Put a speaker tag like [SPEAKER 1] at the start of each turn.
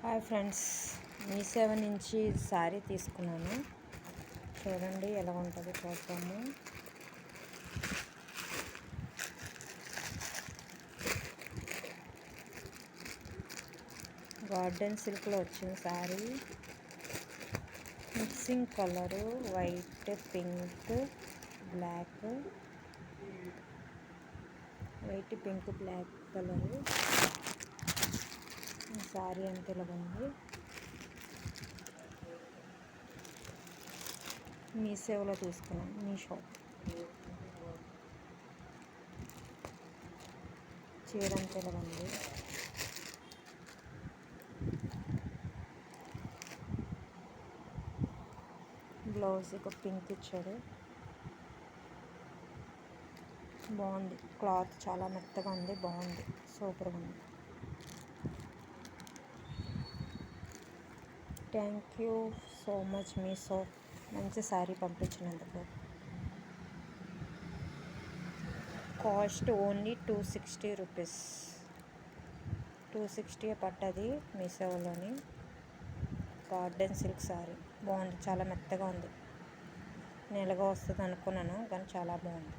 [SPEAKER 1] Hi friends, మీ7 నుంచి శారీ తీసుకున్నాను. చూడండి ఎలా ఉంటుందో చూద్దాము. గార్డెన్ సిల్క్లో వచ్చిన sari, mixing colour white, pink, black, white, pink, black colour. Sari అంతా ఇలా ఉంది. మీ సేవలో తీసుకున్నాను, మీ షాప్. చీర అంతా ఇలా ఉంది. బ్లౌజ్ ఒక పింక్ ఇచ్చాడు. బాగుంది, క్లాత్ చాలా మెత్తగా ఉంది, బాగుంది, సూపర్గా ఉంది. Thank you so much Meesho, మంచి శారీ పంపించినందుకు. Cost only 260 rupees. 260 పడ్డది మీషోలోని. గార్డెన్ సిల్క్ శారీ బాగుంది, చాలా మెత్తగా ఉంది. నెలగా వస్తుంది అనుకున్నాను కానీ చాలా బాగుంది.